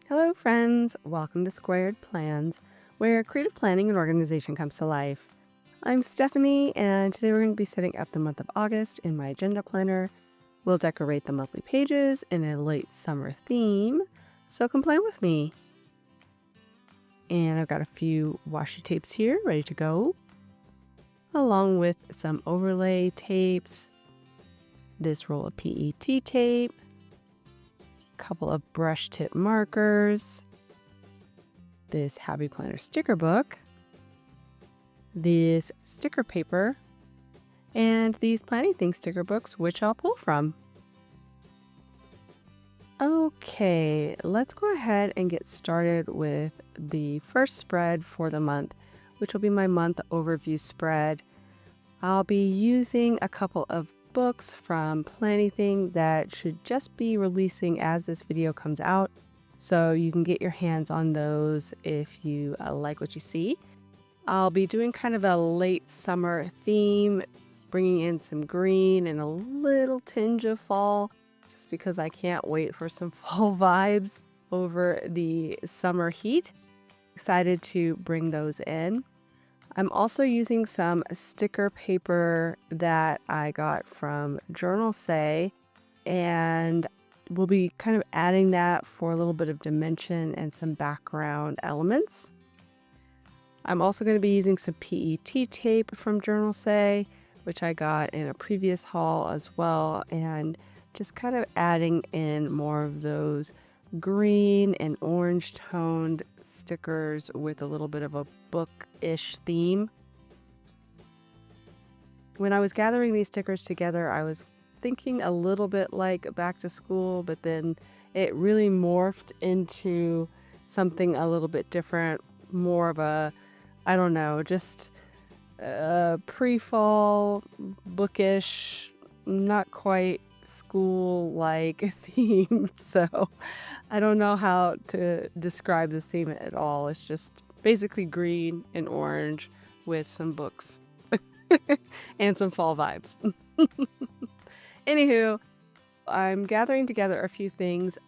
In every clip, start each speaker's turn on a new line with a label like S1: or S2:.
S1: Hello friends, welcome to Squared Plans, where creative planning and organization comes to life. I'm Stephanie, and today we're going to be setting up the month of August in my agenda planner. We'll decorate the monthly pages in a late summer theme, so come plan with me. And I've got a few washi tapes here ready to go, along with some overlay tapes, this roll of PET tape, couple of brush tip markers, this Happy Planner sticker book, this sticker paper, and these Planning Things sticker books, which I'll pull from. Okay, let's go ahead and get started with the first spread for the month, which will be my month overview spread. I'll be using a couple of books from Planning Thing that should just be releasing as this video comes out, so you can get your hands on those if you like what you see. I'll be doing kind of a late summer theme, bringing in some green and a little tinge of fall, just because I can't wait for some fall vibes over the summer heat. Excited to bring those in. I'm also using some sticker paper that I got from Journal Say, and we'll be kind of adding that for a little bit of dimension and some background elements. I'm also going to be using some PET tape from Journal Say, which I got in a previous haul as well, and just kind of adding in more of those green and orange toned stickers with a little bit of a book-ish theme. When I was gathering these stickers together, I was thinking a little bit like back to school, but then it really morphed into something a little bit different, more of a, I don't know, just a pre-fall, bookish, not quite school-like theme. So I don't know how to describe this theme at all. It's just basically green and orange with some books and some fall vibes. Anywho, I'm gathering together a few things.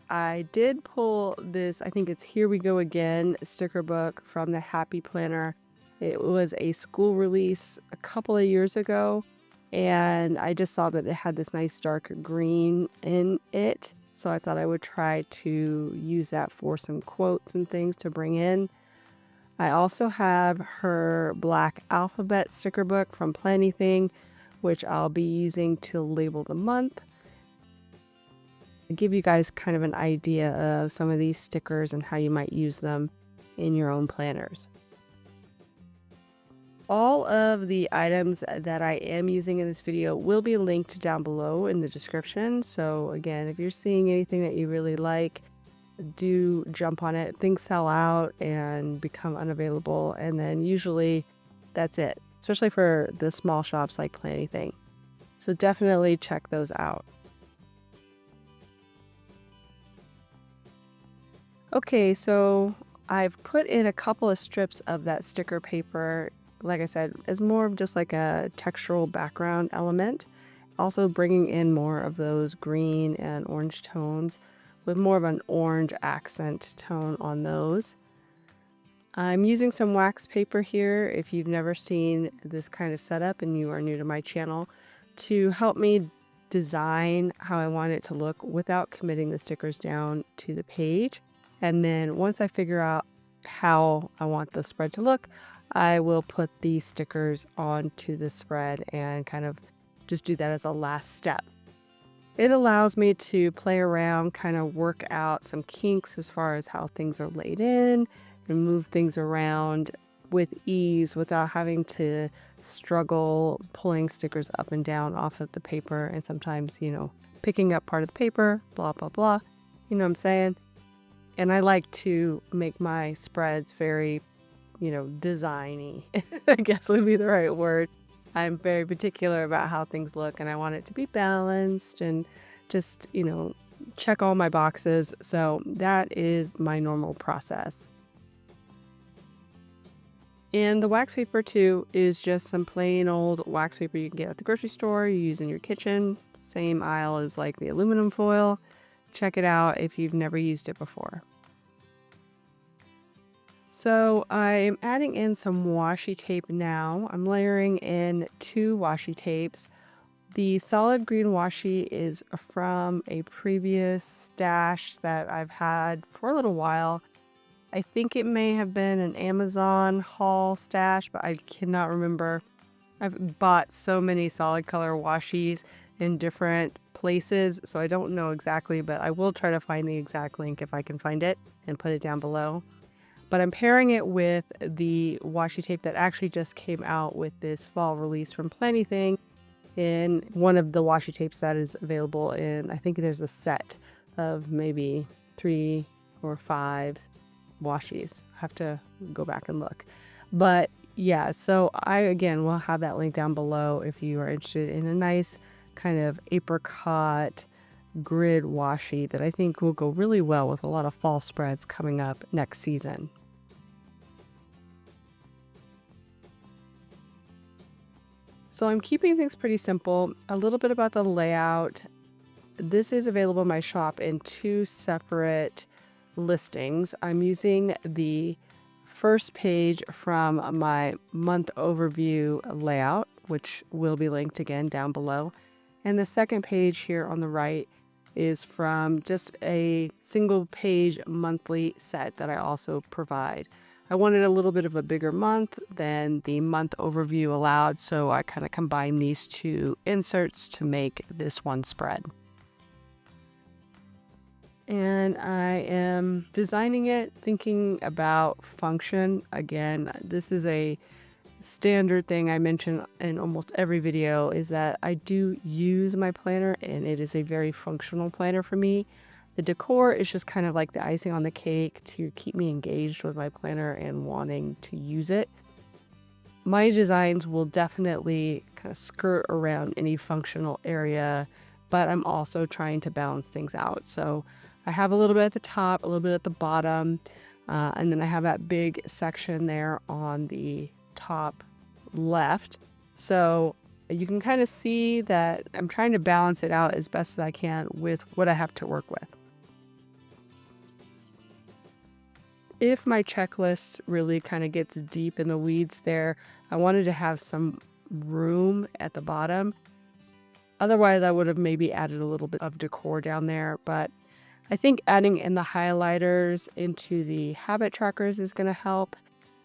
S1: I did pull this, I think it's Here We Go Again sticker book from the Happy Planner. It was a school release a couple of years ago, and I just saw that it had this nice dark green in it. So I thought I would try to use that for some quotes and things to bring in. I also have her black alphabet sticker book from Planning Thing, which I'll be using to label the month. I'll give you guys kind of an idea of some of these stickers and how you might use them in your own planners. All of the items that I am using in this video will be linked down below in the description. So again, if you're seeing anything that you really like, do jump on it. Things sell out and become unavailable, and then usually that's it, especially for the small shops like Planning Thing. So definitely check those out. Okay, so I've put in a couple of strips of that sticker paper, like I said, as more of just like a textural background element. Also bringing in more of those green and orange tones with more of an orange accent tone on those. I'm using some wax paper here, if you've never seen this kind of setup and you are new to my channel, to help me design how I want it to look without committing the stickers down to the page. And then once I figure out how I want the spread to look, I will put these stickers onto the spread and kind of just do that as a last step. It allows me to play around, kind of work out some kinks as far as how things are laid in and move things around with ease without having to struggle pulling stickers up and down off of the paper and sometimes, picking up part of the paper, blah, blah, blah. You know what I'm saying? And I like to make my spreads very, designy, I guess would be the right word. I'm very particular about how things look, and I want it to be balanced and just, check all my boxes. So that is my normal process. And the wax paper too is just some plain old wax paper you can get at the grocery store, you use in your kitchen. Same aisle as like the aluminum foil. Check it out if you've never used it before. So I'm adding in some washi tape now. I'm layering in 2 washi tapes. The solid green washi is from a previous stash that I've had for a little while. I think it may have been an Amazon haul stash, but I cannot remember. I've bought so many solid color washis in different places, so I don't know exactly, but I will try to find the exact link if I can find it and put it down below. But I'm pairing it with the washi tape that actually just came out with this fall release from Plentything in one of the washi tapes that is available in, I think there's a set of maybe 3 or 5 washis. I have to go back and look. But yeah, so I again will have that link down below if you are interested in a nice kind of apricot grid washi that I think will go really well with a lot of fall spreads coming up next season. So I'm keeping things pretty simple. A little bit about the layout. This is available in my shop in 2 separate listings. I'm using the first page from my month overview layout, which will be linked again down below. And the second page here on the right is from just a single page monthly set that I also provide. I wanted a little bit of a bigger month than the month overview allowed, so I kind of combined these 2 inserts to make this one spread. And I am designing it thinking about function. Again, this is a standard thing I mention in almost every video, is that I do use my planner and it is a very functional planner for me. The decor is just kind of like the icing on the cake to keep me engaged with my planner and wanting to use it. My designs will definitely kind of skirt around any functional area, but I'm also trying to balance things out. So I have a little bit at the top, a little bit at the bottom, and then I have that big section there on the top left. So you can kind of see that I'm trying to balance it out as best as I can with what I have to work with. If my checklist really kind of gets deep in the weeds there, I wanted to have some room at the bottom. Otherwise, I would have maybe added a little bit of decor down there, but I think adding in the highlighters into the habit trackers is going to help,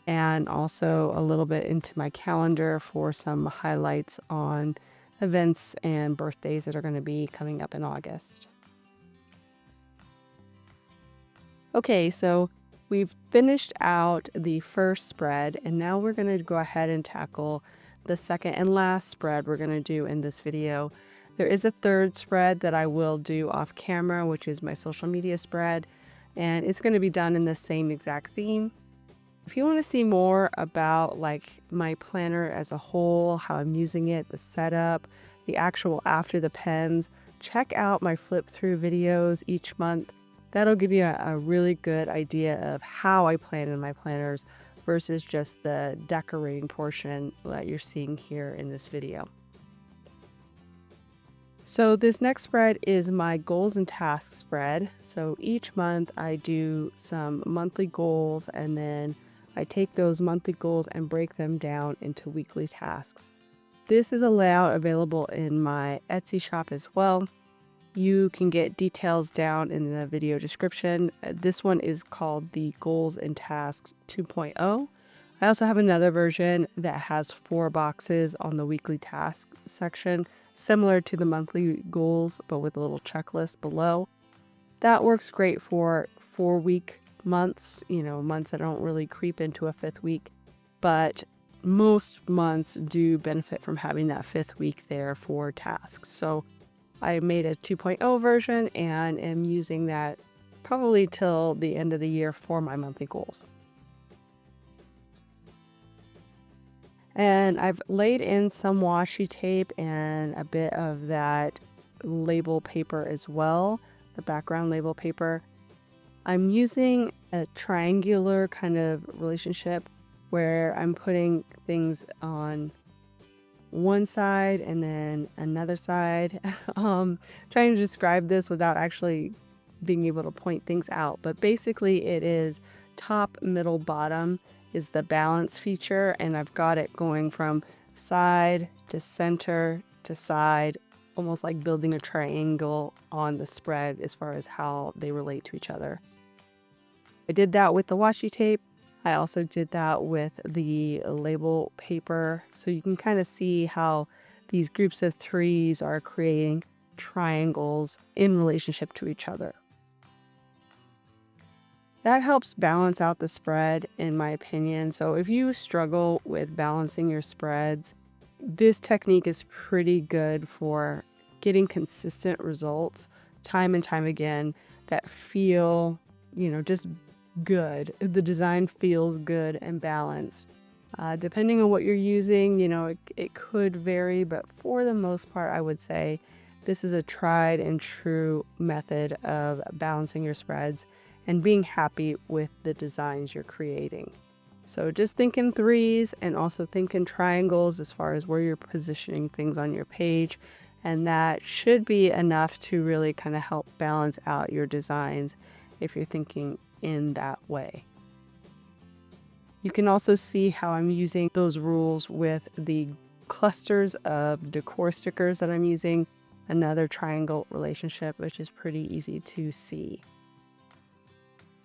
S1: and also a little bit into my calendar for some highlights on events and birthdays that are going to be coming up in August. Okay, so we've finished out the first spread, and now we're going to go ahead and tackle the second and last spread we're going to do in this video. There is a third spread that I will do off camera, which is my social media spread, and it's going to be done in the same exact theme. If you want to see more about like my planner as a whole, how I'm using it, the setup, the actual after the pens, check out my flip through videos each month. That'll give you a really good idea of how I plan in my planners versus just the decorating portion that you're seeing here in this video. So this next spread is my goals and tasks spread. So each month I do some monthly goals, and then I take those monthly goals and break them down into weekly tasks. This is a layout available in my Etsy shop as well. You can get details down in the video description. This one is called the Goals and Tasks 2.0. I also have another version that has 4 boxes on the weekly task section, similar to the monthly goals, but with a little checklist below. That works great for 4-week months, months that don't really creep into a 5th week, but most months do benefit from having that 5th week there for tasks. So I made a 2.0 version and am using that probably till the end of the year for my monthly goals. And I've laid in some washi tape and a bit of that label paper as well, the background label paper. I'm using a triangular kind of relationship where I'm putting things on one side and then another side. Trying to describe this without actually being able to point things out, but basically it is top, middle, bottom is the balance feature, and I've got it going from side to center to side, almost like building a triangle on the spread as far as how they relate to each other. I did that with the washi tape. I also did that with the label paper. So you can kind of see how these groups of threes are creating triangles in relationship to each other. That helps balance out the spread, in my opinion. So if you struggle with balancing your spreads, this technique is pretty good for getting consistent results time and time again that feel, just good. The design feels good and balanced. Depending on what you're using, it could vary, but for the most part, I would say this is a tried and true method of balancing your spreads and being happy with the designs you're creating. So just think in threes and also think in triangles as far as where you're positioning things on your page. And that should be enough to really kind of help balance out your designs if you're thinking in that way. You can also see how I'm using those rules with the clusters of decor stickers that I'm using. Another triangle relationship, which is pretty easy to see.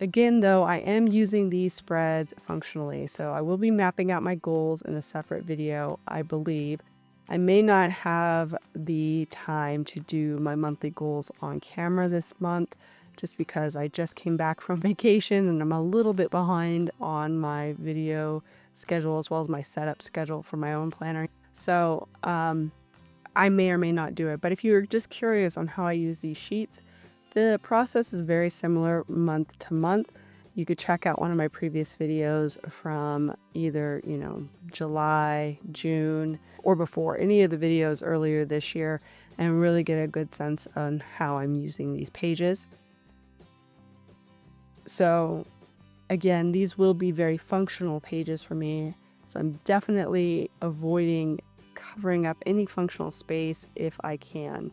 S1: Again, though, I am using these spreads functionally, so I will be mapping out my goals in a separate video, I believe. I may not have the time to do my monthly goals on camera this month, just because I just came back from vacation and I'm a little bit behind on my video schedule as well as my setup schedule for my own planner. So I may or may not do it, but if you're just curious on how I use these sheets, the process is very similar month to month. You could check out one of my previous videos from either, July, June, or before any of the videos earlier this year and really get a good sense on how I'm using these pages. So again, these will be very functional pages for me. So I'm definitely avoiding covering up any functional space if I can.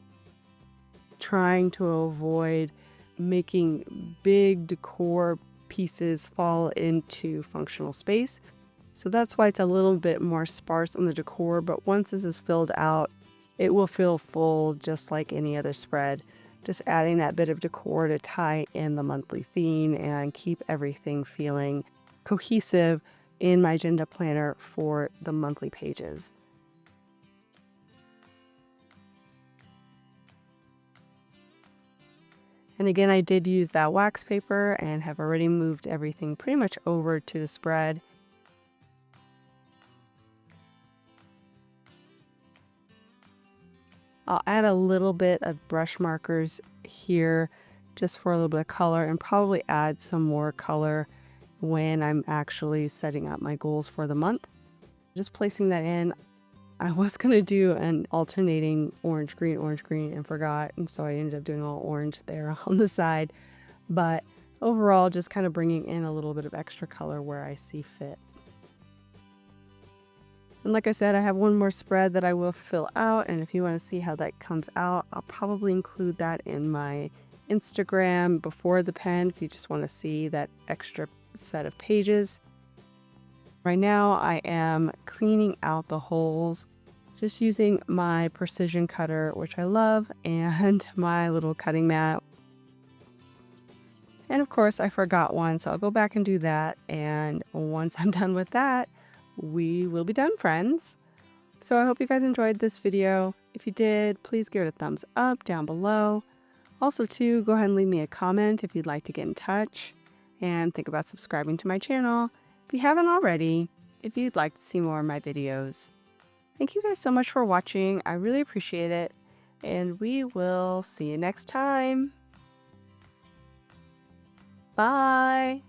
S1: Trying to avoid making big decor pieces fall into functional space. So that's why it's a little bit more sparse on the decor, but once this is filled out, it will feel full just like any other spread. Just adding that bit of decor to tie in the monthly theme and keep everything feeling cohesive in my agenda planner for the monthly pages. And again, I did use that wax paper and have already moved everything pretty much over to the spread. I'll add a little bit of brush markers here just for a little bit of color and probably add some more color when I'm actually setting up my goals for the month. Just placing that in. I was going to do an alternating orange, green, and forgot. And so I ended up doing all orange there on the side. But overall, just kind of bringing in a little bit of extra color where I see fit. And like I said, I have one more spread that I will fill out. And if you want to see how that comes out, I'll probably include that in my Instagram before the pen if you just want to see that extra set of pages. Right now I am cleaning out the holes just using my precision cutter, which I love, and my little cutting mat. And of course I forgot one, so I'll go back and do that. And once I'm done with that, we will be done, friends. So I hope you guys enjoyed this video. If you did, please give it a thumbs up down below. Also too, go ahead and leave me a comment if you'd like to get in touch, and think about subscribing to my channel if you haven't already, if you'd like to see more of my videos. Thank you guys so much for watching. I really appreciate it, and we will see you next time. Bye.